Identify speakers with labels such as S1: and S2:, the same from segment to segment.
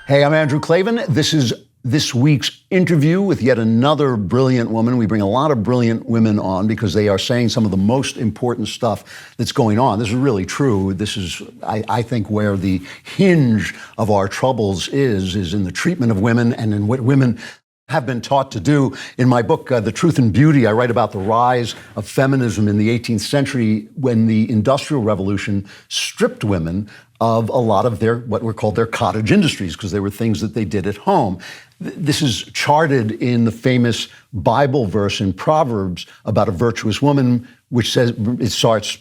S1: Hey, I'm Andrew Klavan. This is this week's interview with yet another brilliant woman. We bring a lot of brilliant women on because they are saying some of the most important stuff that's going on. This is really true. This is, I think, where the hinge of our troubles is in the treatment of women and in what women have been taught to do. In my book, The Truth and Beauty, I write about the rise of feminism in the 18th century when the Industrial Revolution stripped women of a lot of their, what were called their cottage industries, because they were things that they did at home. This is charted in the famous Bible verse in Proverbs about a virtuous woman, which says, it starts,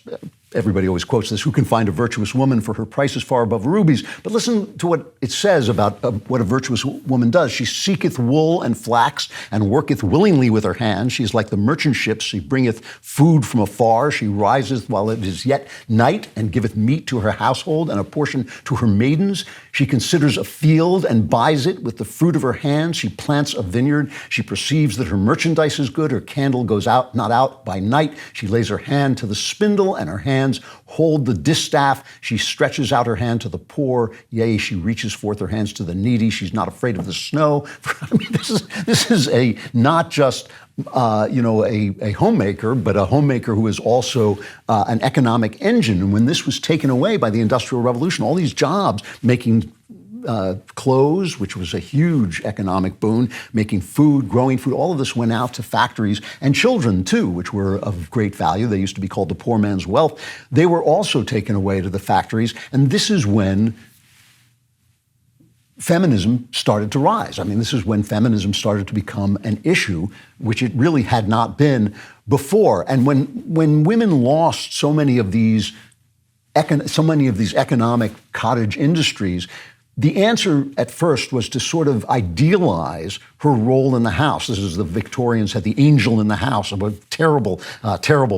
S1: everybody always quotes this, who can find a virtuous woman, for her price is far above rubies. But listen to what it says about what a virtuous woman does. She seeketh wool and flax, and worketh willingly with her hands. She is like the merchant ships. She bringeth food from afar. She riseth while it is yet night, and giveth meat to her household, and a portion to her maidens. She considers a field, and buys it with the fruit of her hands. She plants a vineyard. She perceives that her merchandise is good. Her candle goes out, not out by night. She lays her hand to the spindle, and her hands hold the distaff. She stretches out her hand to the poor. Yea, she reaches forth her hands to the needy. She's not afraid of the snow. I mean, this is a not just a homemaker, but a homemaker who is also an economic engine. And when this was taken away by the Industrial Revolution, all these jobs making clothes, which was a huge economic boon, making food, growing food, all of this went out to factories, and children too, which were of great value. They used to be called the poor man's wealth. They were also taken away to the factories, and this is when feminism started to rise. I mean, this is when feminism started to become an issue, which it really had not been before. And when women lost so many of these economic cottage industries, the answer at first was to sort of idealize her role in the house. This is the Victorians had the angel in the house, a terrible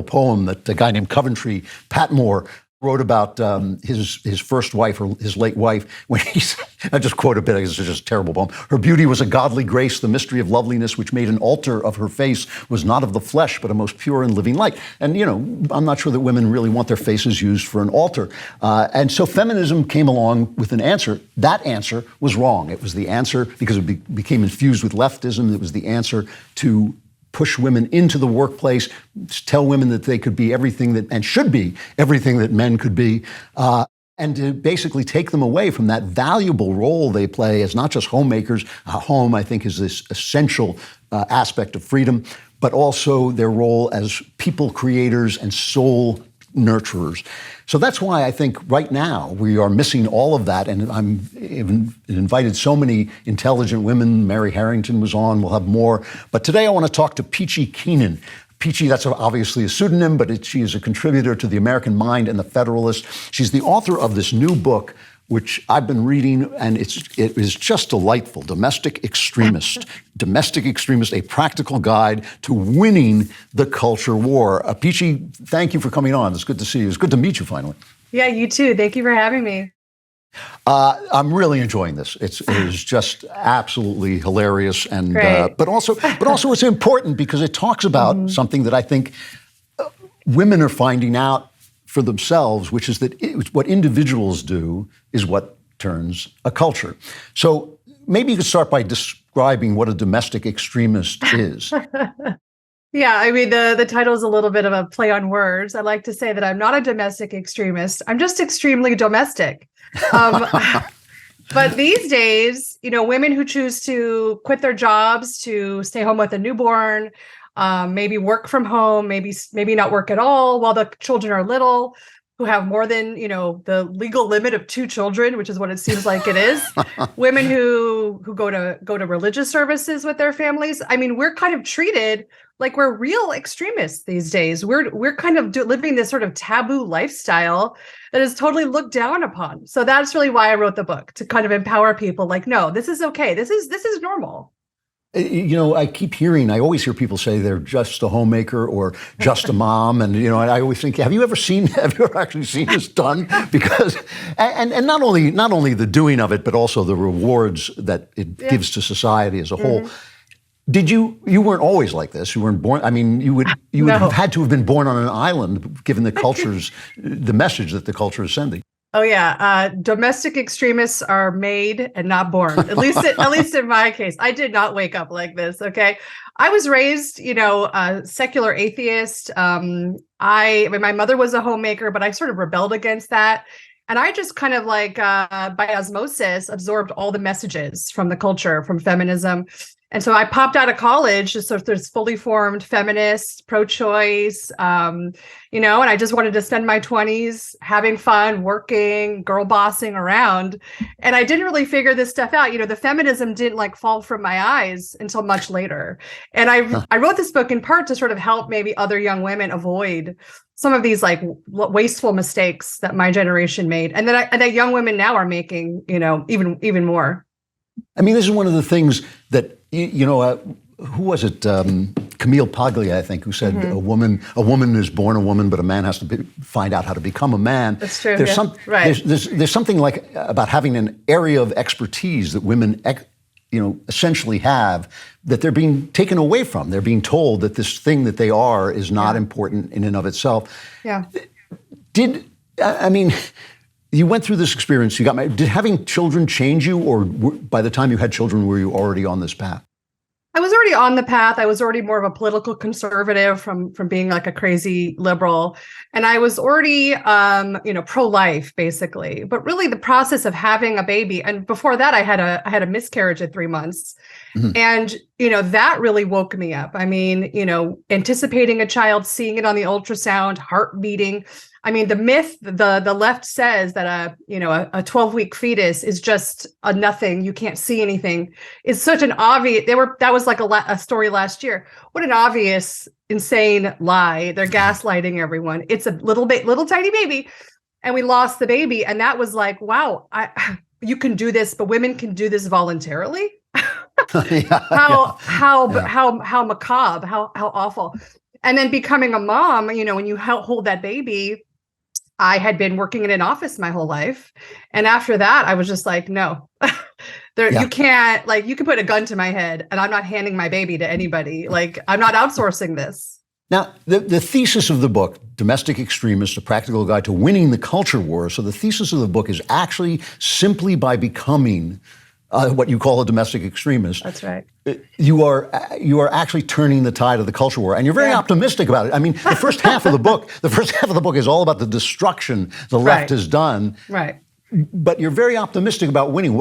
S1: poem that a guy named Coventry Patmore wrote about his first wife, or his late wife, when he said, I just quote a bit, because it's just a terrible poem. Her beauty was a godly grace, the mystery of loveliness, which made an altar of her face, was not of the flesh, but a most pure and living light. And, I'm not sure that women really want their faces used for an altar. And so feminism came along with an answer. That answer was wrong. It was the answer, because it became infused with leftism, it was the answer to push women into the workplace, tell women that they could be everything that, and should be everything that men could be, and to basically take them away from that valuable role they play as not just homemakers. Home, I think, is this essential aspect of freedom, but also their role as people creators and soul nurturers. So that's why I think right now we are missing all of that. And I'm invited so many intelligent women. Mary Harrington was on, we'll have more. But today I want to talk to Peachy Keenan. Peachy, that's obviously a pseudonym, but she is a contributor to The American Mind and The Federalist. She's the author of this new book, which I've been reading, and it is just delightful. Domestic Extremist. Domestic Extremist, a practical guide to winning the culture war. Peachy, thank you for coming on. It's good to see you. It's good to meet you finally. Yeah,
S2: you too. Thank you for having me.
S1: I'm really enjoying this. It is just absolutely hilarious, and but also it's important because it talks about something that I think women are finding out for themselves, which is that what individuals do is what turns a culture. So maybe you could start by describing what a domestic extremist is.
S2: Yeah, I mean, the title is a little bit of a play on words. I like to say that I'm not a domestic extremist. I'm just extremely domestic. But these days, women who choose to quit their jobs to stay home with a newborn, maybe work from home, maybe not work at all while the children are little, who have more than, the legal limit of 2 children, which is what it seems like it is. Women who go to religious services with their families. I mean, we're kind of treated like we're real extremists these days. We're kind of living this sort of taboo lifestyle that is totally looked down upon. So that's really why I wrote the book, to kind of empower people like, no, this is okay. This is normal.
S1: I always hear people say they're just a homemaker or just a mom. And, I always think, have you ever actually seen this done? Because, and not only the doing of it, but also the rewards that it gives to society as a whole. You weren't always like this. You weren't born, you would have had to have been born on an island, given the message that the culture is sending.
S2: Oh yeah, domestic extremists are made and not born. At least in my case, I did not wake up like this. Okay, I was raised, a secular atheist. I mean, my mother was a homemaker, but I sort of rebelled against that, and I just kind of like by osmosis absorbed all the messages from the culture, from feminism. And so I popped out of college, just sort of this fully formed feminist, pro-choice, and I just wanted to spend my 20s having fun, working, girl bossing around. And I didn't really figure this stuff out. The feminism didn't like fall from my eyes until much later. And I wrote this book in part to sort of help maybe other young women avoid some of these like wasteful mistakes that my generation made, and that young women now are making, even more.
S1: I mean, this is one of the things that, who was it? Camille Paglia, I think, who said a woman is born a woman, but a man has to find out how to become a man.
S2: That's true.
S1: Right. There's something like about having an area of expertise that women, essentially have, that they're being taken away from. They're being told that this thing that they are is not important in and of itself.
S2: Yeah.
S1: You went through this experience, you got married. Did having children change you, or by the time you had children, were you already on this path?
S2: I was already on the path. I was already more of a political conservative from being like a crazy liberal. And I was already, pro-life, basically. But really the process of having a baby, and before that, I had a miscarriage at 3 months. Mm-hmm. And, that really woke me up. I mean, anticipating a child, seeing it on the ultrasound, heart beating. I mean, the myth, the left says that a 12-week fetus is just a nothing. You can't see anything. It's such an obvious. That was like a story last year. What an obvious, insane lie. They're gaslighting everyone. It's a little tiny baby, and we lost the baby, and that was like, wow, you can do this, but women can do this voluntarily. How macabre, how awful. And then becoming a mom, when you hold that baby. I had been working in an office my whole life. And after that, I was just like, no, you can't, you can put a gun to my head and I'm not handing my baby to anybody. Like, I'm not outsourcing this.
S1: Now, the thesis of the book, Domestic Extremist, A Practical Guide to Winning the Culture War. So the thesis of the book is actually simply by becoming what you call a domestic extremist.
S2: That's right.
S1: You are actually turning the tide of the culture war, and you're very optimistic about it. I mean, the first half of the book is all about the destruction the left has done.
S2: Right.
S1: But you're very optimistic about winning.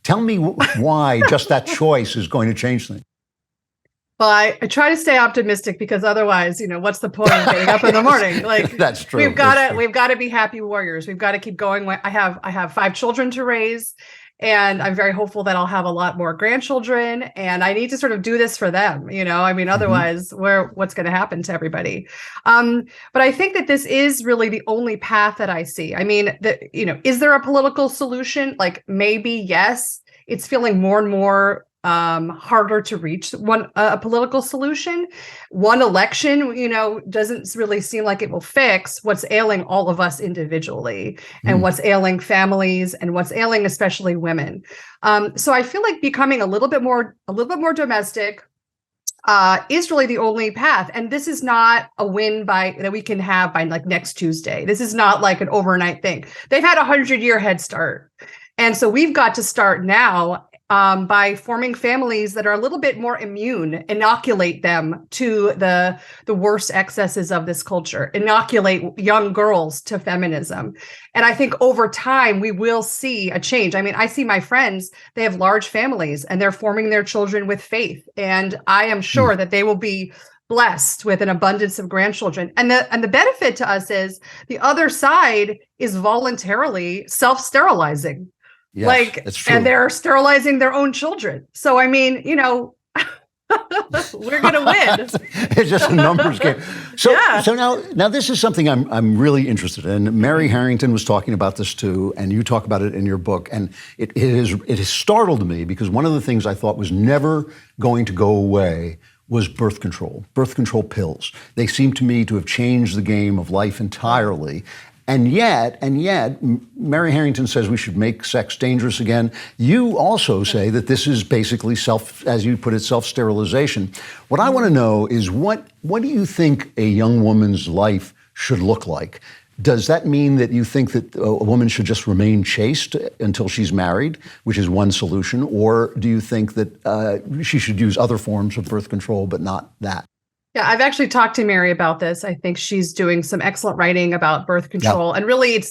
S1: Tell me why just that choice is going to change things.
S2: Well, I try to stay optimistic, because otherwise, what's the point of getting up in the morning? Like,
S1: that's true.
S2: We've got to be happy warriors. We've got to keep going. I have 5 children to raise. And I'm very hopeful that I'll have a lot more grandchildren, and I need to sort of do this for them. Otherwise, what's going to happen to everybody? But I think that this is really the only path that I see. I mean, is there a political solution? Like, maybe yes. It's feeling more and more harder to reach a political solution. One election, doesn't really seem like it will fix what's ailing all of us individually, and what's ailing families, and what's ailing especially women. So I feel like becoming a little bit more domestic is really the only path. And this is not a win that we can have by like next Tuesday. This is not like an overnight thing. They've had 100-year head start. And so we've got to start now by forming families that are a little bit more immune, inoculate them to the worst excesses of this culture, inoculate young girls to feminism. And I think over time, we will see a change. I mean, I see my friends, they have large families and they're forming their children with faith. And I am sure that they will be blessed with an abundance of grandchildren. And the benefit to us is the other side is voluntarily self-sterilizing.
S1: Yes, that's true.
S2: And they're sterilizing their own children. So, I mean, we're going to win.
S1: It's just a numbers game. So now this is something I'm really interested in. Mary Harrington was talking about this too, and you talk about it in your book. And it has startled me, because one of the things I thought was never going to go away was birth control pills. They seem to me to have changed the game of life entirely. And yet, Mary Harrington says we should make sex dangerous again. You also say that this is basically as you put it, self-sterilization. What I want to know is what do you think a young woman's life should look like? Does that mean that you think that a woman should just remain chaste until she's married, which is one solution, or do you think that she should use other forms of birth control, but not that?
S2: Yeah, I've actually talked to Mary about this. I think she's doing some excellent writing about birth control. And really,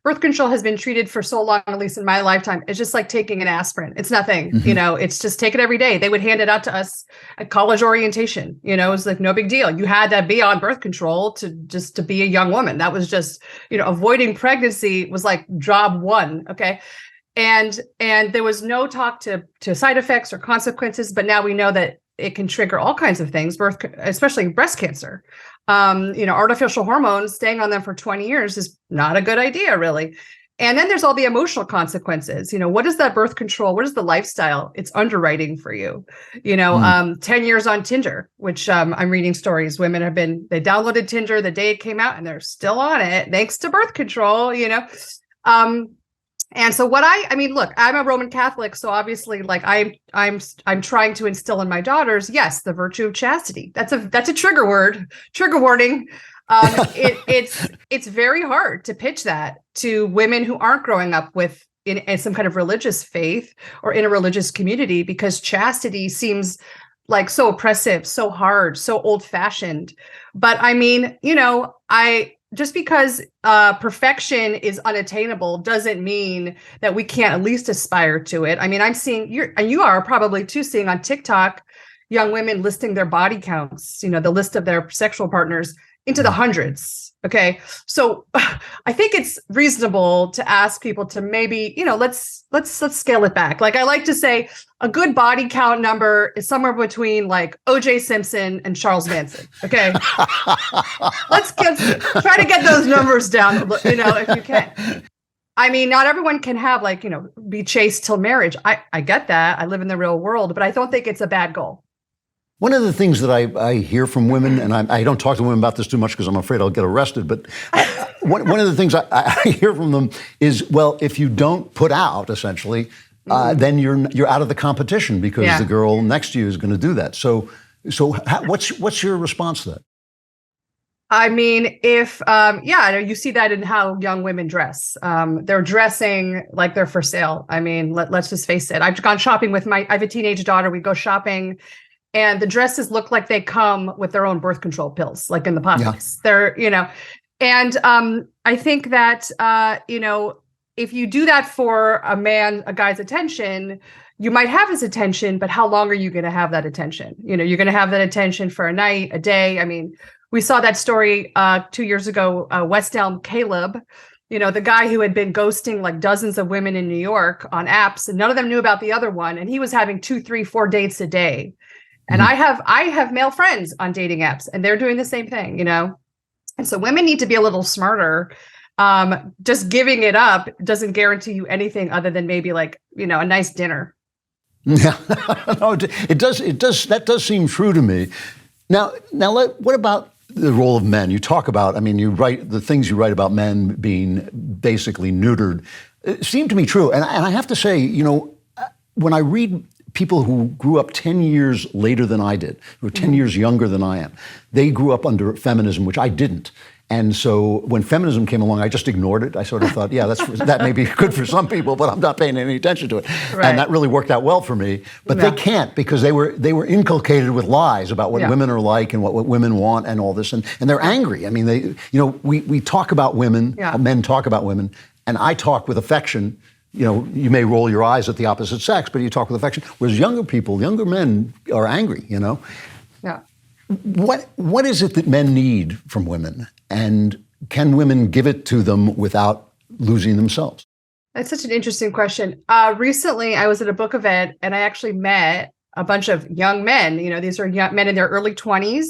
S2: birth control has been treated for so long, at least in my lifetime. It's just like taking an aspirin. It's nothing, it's just take it every day. They would hand it out to us at college orientation. It's like no big deal. You had to be on birth control to be a young woman. That was just, avoiding pregnancy was like job one. Okay. And there was no talk to side effects or consequences, but now we know that it can trigger all kinds of things, especially breast cancer. Artificial hormones, staying on them for 20 years is not a good idea, really. And then there's all the emotional consequences. What is that birth control? What is the lifestyle? It's underwriting for you. 10 years on Tinder, which I'm reading stories. Women they downloaded Tinder the day it came out and they're still on it thanks to birth control, And so look, I'm a Roman Catholic, so obviously, like I'm trying to instill in my daughters, yes, the virtue of chastity. That's a trigger word, trigger warning. It's very hard to pitch that to women who aren't growing up in some kind of religious faith or in a religious community, because chastity seems like so oppressive, so hard, so old-fashioned. But just because perfection is unattainable doesn't mean that we can't at least aspire to it. I'm seeing you are probably too seeing on TikTok, young women listing their body counts, the list of their sexual partners into the hundreds. Okay. So I think it's reasonable to ask people to maybe, let's scale it back. Like I like to say a good body count number is somewhere between like O.J. Simpson and Charles Manson. Okay. Let's try to get those numbers down, if you can. Not everyone can have be chaste till marriage. I get that. I live in the real world, but I don't think it's a bad goal.
S1: One of the things that I hear from women, and I don't talk to women about this too much because I'm afraid I'll get arrested, but one of the things I hear from them is, well, if you don't put out, essentially, then you're out of the competition because the girl next to you is going to do that. So what's your response to that?
S2: You see that in how young women dress. They're dressing like they're for sale. Let's just face it. I've gone shopping I have a teenage daughter. We go shopping. And the dresses look like they come with their own birth control pills, like in the pockets. They're, and I think that, if you do that for a guy's attention, you might have his attention, but how long are you going to have that attention? You're going to have that attention for a night, a day. We saw that story 2 years ago, West Elm Caleb, the guy who had been ghosting like dozens of women in New York on apps, and none of them knew about the other one. And he was having 2, 3, 4 dates a day. And I have male friends on dating apps and they're doing the same thing, And so women need to be a little smarter. Just giving it up doesn't guarantee you anything other than maybe a nice dinner.
S1: Yeah, no, it does. That does seem true to me. Now, what about the role of men? You talk about, you write the things you write about men being basically neutered. It seemed to me true. And I have to say, when I read people who grew up 10 years later than I did, who are 10 years younger than I am, they grew up under feminism, which I didn't. And so when feminism came along, I just ignored it. I sort of thought, that may be good for some people, but I'm not paying any attention to it. Right. And that really worked out well for me. But they can't, because they were inculcated with lies about what women are like and what women want and all this. And they're angry. We talk about women, men talk about women, and I talk with affection. You may roll your eyes at the opposite sex, but you talk with affection. Whereas younger men are angry,
S2: Yeah.
S1: What is it that men need from women? And can women give it to them without losing themselves?
S2: That's such an interesting question. Recently, I was at a book event and I actually met a bunch of young men. These are young men in their early 20s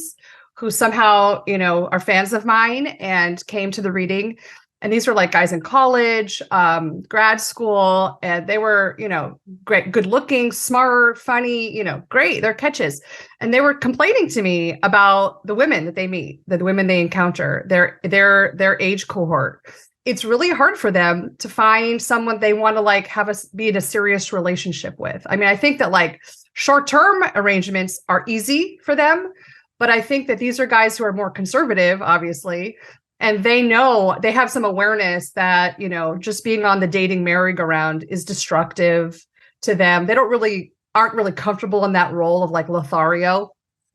S2: who somehow, are fans of mine and came to the reading. And these were like guys in college, grad school, and they were, great, good looking, smart, funny, great, they're catches. And they were complaining to me about the women that they meet, the women they encounter, their age cohort. It's really hard for them to find someone they want to be in a serious relationship with. I think that short-term arrangements are easy for them, but I think that these are guys who are more conservative, obviously. And they know, they have some awareness that, just being on the dating merry-go-round is destructive to them. They aren't really comfortable in that role of like Lothario,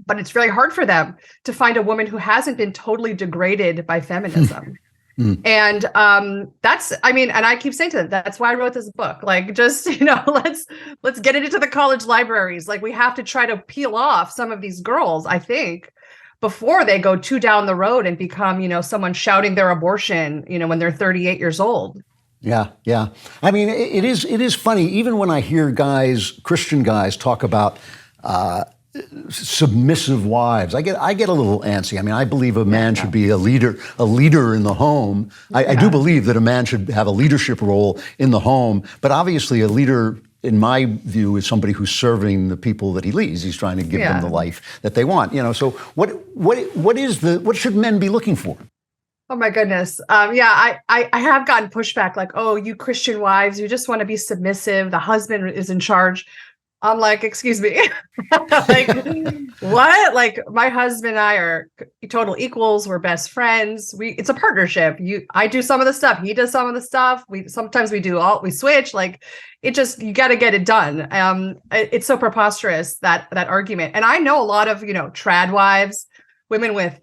S2: but it's very hard for them to find a woman who hasn't been totally degraded by feminism. And and I keep saying to them, that's why I wrote this book. Like, just, let's get it into the college libraries. Like, we have to try to peel off some of these girls, I think, before they go too down the road and become, someone shouting their abortion, when they're 38 years old.
S1: Yeah, yeah. I mean, it is funny, even when I hear Christian guys talk about submissive wives, I get a little antsy. I mean, I believe a man should be a leader in the home. I do believe that a man should have a leadership role in the home, but obviously a leader, in my view, is somebody who's serving the people that he leads. He's trying to give them the life that they want. So what should men be looking for?
S2: Oh my goodness. I have gotten pushback like, oh, you Christian wives, you just want to be submissive. The husband is in charge. I'm like, excuse me. Like, what? Like, my husband and I are total equals. We're best friends. It's a partnership. I do some of the stuff. He does some of the stuff. Sometimes we switch. Like, you got to get it done. It's so preposterous, that argument. And I know a lot of, trad wives, women with,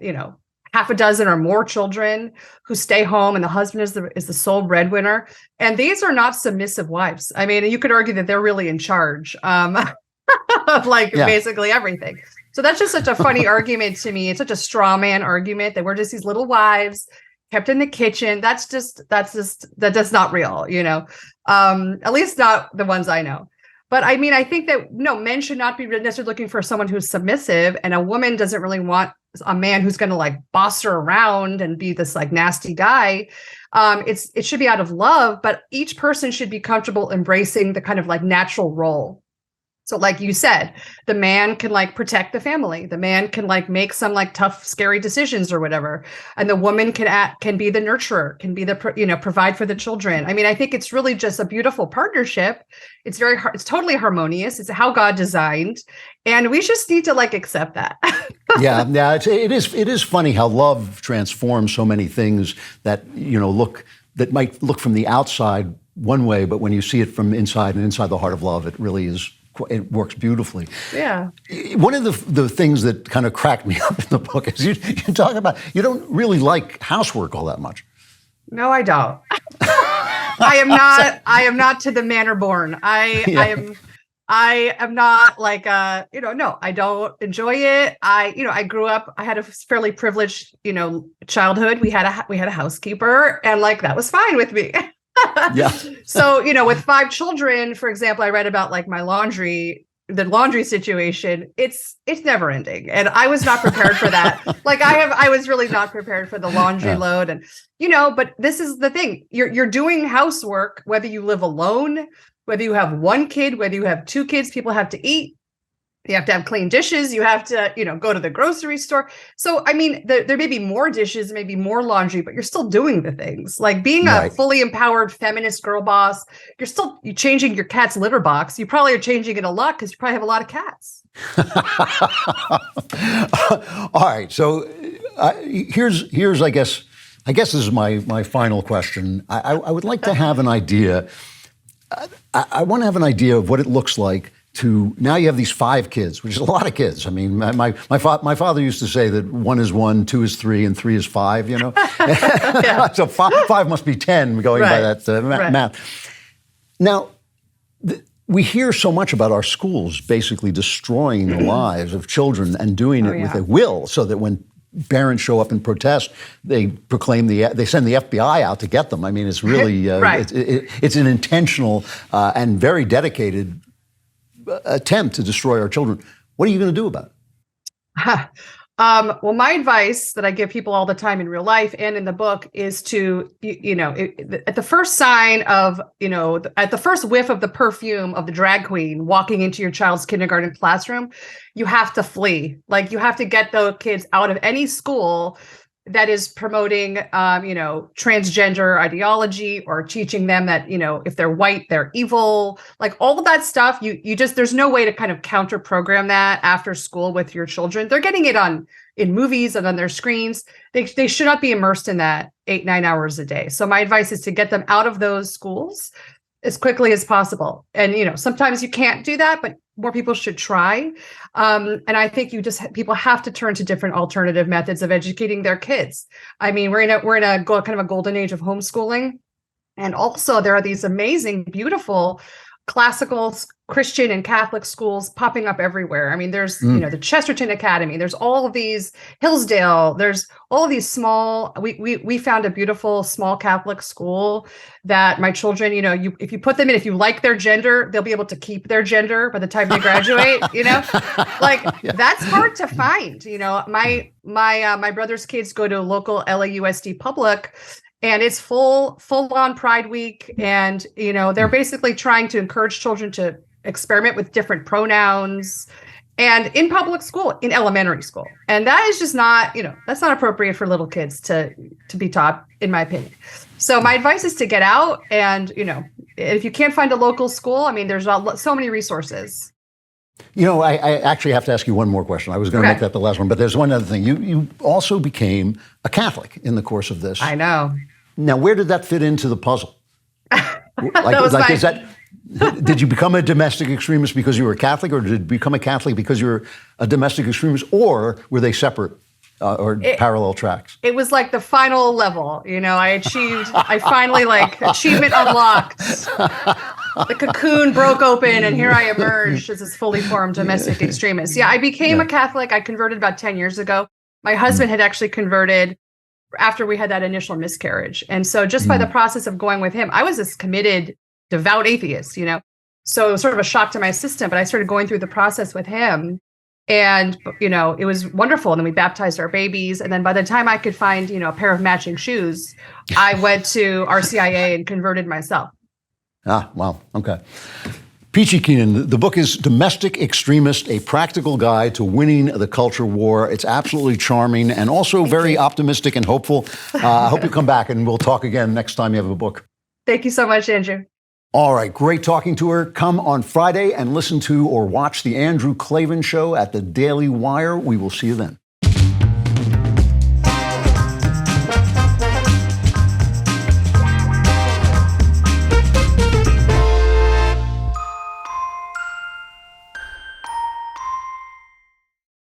S2: half a dozen or more children who stay home, and the husband is the sole breadwinner. And these are not submissive wives. I mean, you could argue that they're really in charge of basically everything. So that's just such a funny argument to me. It's such a straw man argument that we're just these little wives kept in the kitchen. That's not real, at least not the ones I know. But I mean, I think that men should not be necessarily looking for someone who's submissive, and a woman doesn't really want a man who's going to like boss her around and be this like nasty guy. It should be out of love, but each person should be comfortable embracing the kind of like natural role. So like you said, the man can like protect the family. The man can like make some like tough, scary decisions or whatever. And the woman can be the nurturer, can be the, provide for the children. I mean, I think it's really just a beautiful partnership. It's it's totally harmonious. It's how God designed. And we just need to like accept that.
S1: Yeah. It is funny how love transforms so many things that, that might look from the outside one way, but when you see it from inside and inside the heart of love, it really is. It works beautifully. Yeah. One of the things that kind of cracked me up in the book is you talk about you don't really like housework all that much.
S2: No, I don't. I am not to the manner born. I am not like no, I don't enjoy it. I grew up, I had a fairly privileged, childhood. We had a housekeeper, and like that was fine with me. Yeah. So, with 5 children, for example, I read about like the laundry situation. It's never ending. And I was not prepared for that. I was really not prepared for the laundry load. And, but this is the thing. You're doing housework, whether you live alone, whether you have 1 kid, whether you have 2 kids, people have to eat. You have to have clean dishes. You have to, go to the grocery store. So, I mean, there may be more dishes, maybe more laundry, but you're still doing the things. Like being a fully empowered feminist girl boss, you're changing your cat's litter box. You probably are changing it a lot because you probably have a lot of cats.
S1: All right. So here's I guess this is my final question. I would like to have an idea. I want to have an idea of what it looks like to now you have these 5 kids, which is a lot of kids. I mean, my father used to say that 1 is 1, 2 is 3, and 3 is 5. So 5 must be 10 going by that math. Now, we hear so much about our schools basically destroying the lives of children and doing it with a will, so that when parents show up and protest, they they send the FBI out to get them. I mean, it's really it's an intentional and very dedicated attempt to destroy our children. What are you going to do about it?
S2: Well, my advice that I give people all the time in real life and in the book is to, at the first sign of, at the first whiff of the perfume of the drag queen walking into your child's kindergarten classroom, you have to flee. Like, you have to get those kids out of any school that is promoting, transgender ideology, or teaching them that, if they're white, they're evil, like all of that stuff. There's no way to kind of counter program that after school with your children. They're getting it in movies and on their screens. They should not be immersed in that 8-9 hours a day. So my advice is to get them out of those schools as quickly as possible. And, sometimes you can't do that, but more people should try. And I think people have to turn to different alternative methods of educating their kids. I mean, we're in a kind of a golden age of homeschooling. And also there are these amazing, beautiful classical Christian and Catholic schools popping up everywhere. I mean, there's, the Chesterton Academy, there's all of these, Hillsdale, there's all of these small, we found a beautiful small Catholic school that my children, if you put them in, if you like their gender, they'll be able to keep their gender by the time they graduate, like that's hard to find. My brother's kids go to a local LAUSD public, and it's full on Pride Week. And, they're basically trying to encourage children to experiment with different pronouns, and in public school, in elementary school. And that is just not, that's not appropriate for little kids to be taught, in my opinion. So my advice is to get out, and, if you can't find a local school, I mean, there's so many resources.
S1: I actually have to ask you one more question. I was going to make that the last one, but there's one other thing. You also became a Catholic in the course of this.
S2: I know.
S1: Now, where did that fit into the puzzle? Did you become a domestic extremist because you were Catholic, or did you become a Catholic because you were a domestic extremist, or were they separate parallel tracks?
S2: It was like the final level. I finally achievement unlocked. The cocoon broke open, and here I emerged as this fully formed domestic extremist. Yeah, I became a Catholic. I converted about 10 years ago. My husband had actually converted after we had that initial miscarriage. And so just by the process of going with him, I was this committed, devout atheist, So it was sort of a shock to my system, but I started going through the process with him. And, it was wonderful. And then we baptized our babies. And then by the time I could find, a pair of matching shoes, I went to RCIA and converted myself.
S1: Ah, wow. Okay. Peachy Keenan, the book is Domestic Extremist, A Practical Guide to Winning the Culture War. It's absolutely charming and also very optimistic and hopeful. I hope you come back and we'll talk again next time you have a book.
S2: Thank you so much, Andrew.
S1: All right, great talking to her. Come on Friday and listen to or watch The Andrew Klavan Show at the Daily Wire. We will see you then.